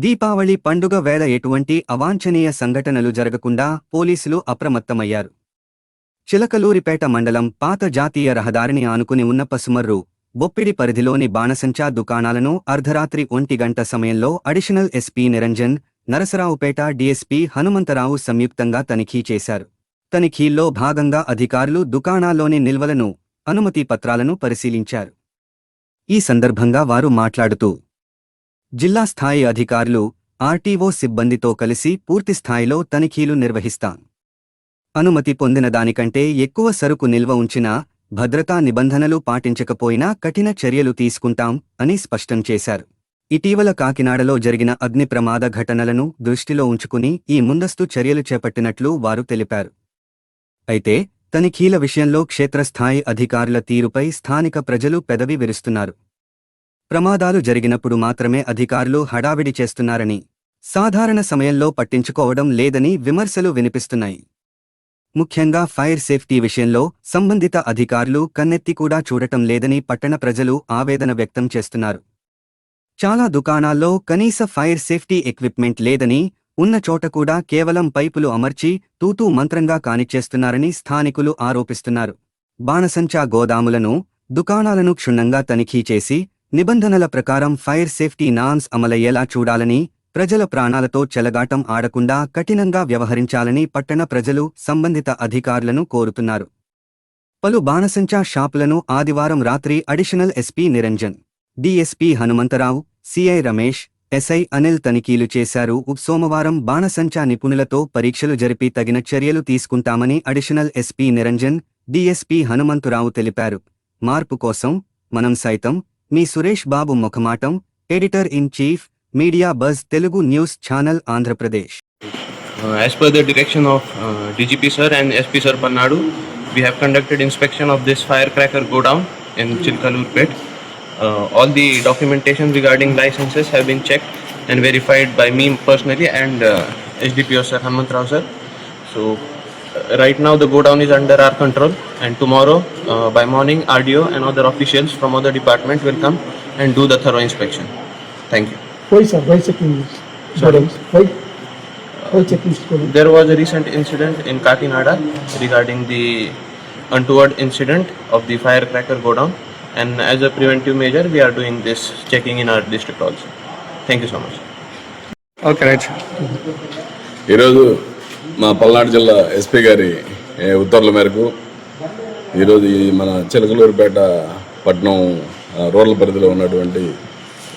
దీపావళి పండుగ వేళ ఎటువంటి అవాంఛనీయ సంఘటనలు జరగకుండా పోలీసులు అప్రమత్తమయ్యారు. చిలకలూరిపేట మండలం పాత జాతీయ రహదారిని ఆనుకుని ఉన్న పసుమర్రు, బొప్పిడి పరిధిలోని బాణసంచా దుకాణాలను అర్ధరాత్రి 1 గంట సమయంలో additional SP Niranjan, Narasaraopet DSP Hanumantharao సంయుక్తంగా తనిఖీ చేశారు. తనిఖీల్లో భాగంగా అధికారులు దుకాణాల్లోని నిల్వలను, అనుమతి పత్రాలను పరిశీలించారు. ఈ సందర్భంగా వారు మాట్లాడుతూ, జిల్లా స్థాయి అధికారులు, ఆర్టీఓ సిబ్బందితో కలిసి పూర్తిస్థాయిలో తనిఖీలు నిర్వహిస్తాం. అనుమతి పొందిన దానికంటే ఎక్కువ సరుకు నిల్వ ఉంచినా, భద్రతా నిబంధనలు పాటించకపోయినా కఠిన చర్యలు తీసుకుంటాం అని స్పష్టం చేశారు. ఇటీవల కాకినాడలో జరిగిన అగ్ని ప్రమాద ఘటనలను దృష్టిలో ఉంచుకుని ఈ ముందస్తు చర్యలు చేపట్టినట్లు వారు తెలిపారు. అయితే తనిఖీల విషయంలో క్షేత్రస్థాయి అధికారుల తీరుపై స్థానిక ప్రజలు పెదవి విరుస్తున్నారు. ప్రమాదాలు జరిగినప్పుడు మాత్రమే అధికారులు హడావిడి చేస్తున్నారని, సాధారణ సమయంలో పట్టించుకోవడం లేదని విమర్శలు వినిపిస్తున్నాయి. ముఖ్యంగా ఫైర్ సేఫ్టీ విషయంలో సంబంధిత అధికారులు కన్నెత్తి కూడా చూడటం లేదని పట్టణ ప్రజలు ఆవేదన వ్యక్తం చేస్తున్నారు. చాలా దుకాణాల్లో కనీస ఫైర్ సేఫ్టీ ఎక్విప్మెంట్ లేదని, ఉన్న చోట కూడా కేవలం పైపులు అమర్చి తూతూ మంత్రంగా కానిచ్చేస్తున్నారని స్థానికులు ఆరోపిస్తున్నారు. బాణసంచా గోదాములను, దుకాణాలను క్షుణ్ణంగా తనిఖీ చేసి నిబంధనల ప్రకారం ఫైర్ సేఫ్టీ నార్మ్స్ అమలయ్యేలా చూడాలని, ప్రజల ప్రాణాలతో చెలగాటం ఆడకుండా కఠినంగా వ్యవహరించాలని పట్టణ ప్రజలు సంబంధిత అధికారులను కోరుతున్నారు. పలు బాణసంచా షాపులను ఆదివారం రాత్రి additional SP Niranjan, DSP Hanumantharao, CI Ramesh, SI Anil తనిఖీలు చేశారు. సోమవారం బాణసంచా నిపుణులతో పరీక్షలు జరిపి తగిన చర్యలు తీసుకుంటామని additional SP Niranjan, DSP Hanumantharao తెలిపారు. మార్పు కోసం మనం సైతం, మీ Suresh Babu Mukhamatam, editor in chief, media buzz Telugu news channel Andhra Pradesh. As per the direction of DGP sir and SP sir Pannadu, we have conducted inspection of this firecracker godown in Chilkalurpet. All the documentation regarding licenses have been checked and verified by me personally and SDPO sir Hanumantrao sir. So right now the godown is under our control, and tomorrow by morning RDO and other officials from other department will come and do the thorough inspection. Thank you. Why sir? Why checking this? Sorry? Why checking this? There was a recent incident in Kakinada regarding the untoward incident of the firecracker godown, and as a preventive measure we are doing this checking in our district also. Thank you so much. Okay, right. ఈరోజు మా పల్నాడు జిల్లా SP గారి ఉత్తర్వుల మేరకు ఈరోజు మన చిలకలూరుపేట పట్టణం rural పరిధిలో ఉన్నటువంటి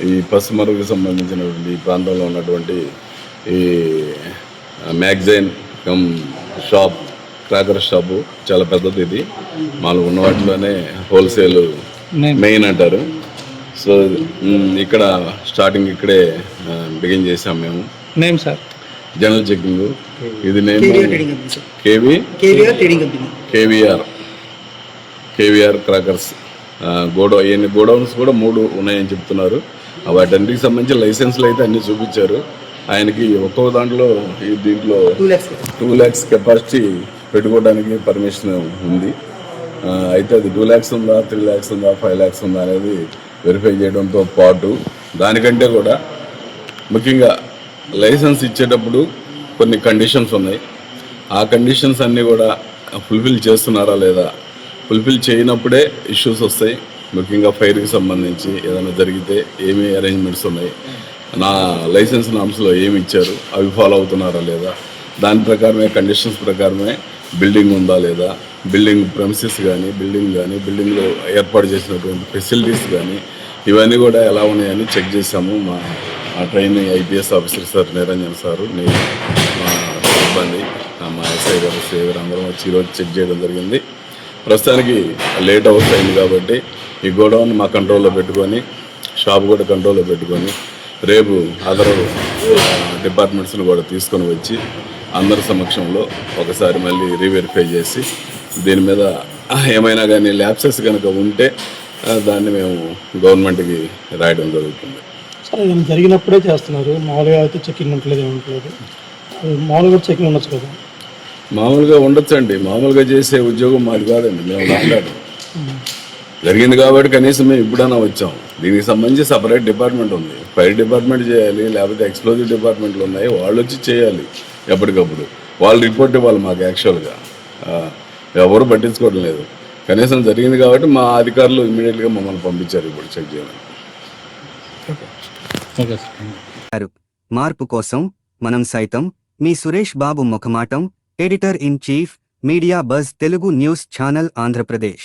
ఈ పసుమరుకు సంబంధించినటువంటి ఈ ప్రాంతంలో ఉన్నటువంటి ఈ magazine come shop, cracker shop చాలా పెద్దది. ఇది మాలో ఉన్న వాటిలోనే హోల్సేల్ మెయిన్ అంటారు. సో ఇక్కడ స్టార్టింగ్ ఇక్కడే బిగిన్ చేసాం మేము. Name sir? General checking. ఇది నేమ్ కేవీఆర్ క్రాకర్స్ గోడౌన్స్ కూడా 3 ఉన్నాయని చెప్తున్నారు. వాటన్నిటికి సంబంధించిన లైసెన్స్లు అయితే అన్నీ చూపించారు. ఆయనకి ఒక్కో దాంట్లో దీంట్లో 2 lakhs కెపాసిటీ పెట్టుకోవడానికి పర్మిషన్ ఉంది. అయితే అది 2 lakhs ఉందా, 3 lakhs ఉందా, 5 lakhs ఉందా అనేది వెరిఫై చేయడంతో పాటు దానికంటే కూడా ముఖ్యంగా లైసెన్స్ ఇచ్చేటప్పుడు కొన్ని కండిషన్స్ ఉన్నాయి. ఆ కండిషన్స్ అన్నీ కూడా ఫుల్ఫిల్ చేస్తున్నారా లేదా, ఫుల్ఫిల్ చేయనప్పుడే ఇష్యూస్ వస్తాయి. ముఖ్యంగా ఫైర్కి సంబంధించి ఏదైనా జరిగితే ఏమి అరేంజ్మెంట్స్ ఉన్నాయి, నా లైసెన్స్ నామ్స్లో ఏమి ఇచ్చారు, అవి ఫాలో అవుతున్నారా లేదా, దాని ప్రకారమే కండిషన్స్ ప్రకారమే బిల్డింగ్ ఉందా లేదా, బిల్డింగ్ ప్రెమిసెస్ కానీ బిల్డింగ్లో ఏర్పాటు చేసినటువంటి ఫెసిలిటీస్ కానీ ఇవన్నీ కూడా ఎలా ఉన్నాయని చెక్ చేశాము. మా training IPS officer sir Niranjan sir, నేను, మా సిబ్బంది, మా ఎస్ఐ గారు, సిఐ గారు అందరం వచ్చి ఈరోజు చెక్ చేయడం జరిగింది. ప్రస్తుతానికి లేట్ అవర్స్ అయింది కాబట్టి ఈ గోడౌన్ మా కంట్రోల్లో పెట్టుకొని, షాప్ కూడా కంట్రోల్లో పెట్టుకొని రేపు అదర్ డిపార్ట్మెంట్స్ని కూడా తీసుకొని వచ్చి అందరి సమక్షంలో ఒకసారి మళ్ళీ రీవెరిఫై చేసి దీని మీద ఏమైనా కానీ ల్యాప్సెస్ కనుక ఉంటే దాన్ని మేము గవర్నమెంట్కి రాయడం జరుగుతుంది. సార్ ఏమైనా జరిగినప్పుడే చేస్తున్నారు, మామూలుగా అయితే చెకింగ్ ఉండలేదు, ఏముంటలేదు. మామూలుగా చెకింగ్ ఉండొచ్చు కదా? మామూలుగా ఉండొచ్చండి. మామూలుగా చేసే ఉద్యోగం మాది కాదండి, మేము మాట్లాడాం. జరిగింది కాబట్టి కనీసం మేము ఇప్పుడైనా వచ్చాం. దీనికి సంబంధించి సపరేట్ డిపార్ట్మెంట్ ఉంది, ఫైర్ డిపార్ట్మెంట్ చేయాలి, లేకపోతే ఎక్స్ప్లోజివ్ డిపార్ట్మెంట్లు ఉన్నాయి, వాళ్ళు వచ్చి చేయాలి ఎప్పటికప్పుడు. వాళ్ళు రిపోర్ట్ ఇవ్వాలి మాకు. యాక్చువల్గా ఎవరు పట్టించుకోవడం లేదు. కనీసం జరిగింది కాబట్టి మా అధికారులు ఇమీడియట్గా మమ్మల్ని పంపించారు ఇప్పుడు చెక్ చేయమని. Okay sir. మార్పు కోసం మనం సైతం మీ Suresh Babu Mukhamatam, editor in chief, media buzz Telugu news channel Andhra Pradesh.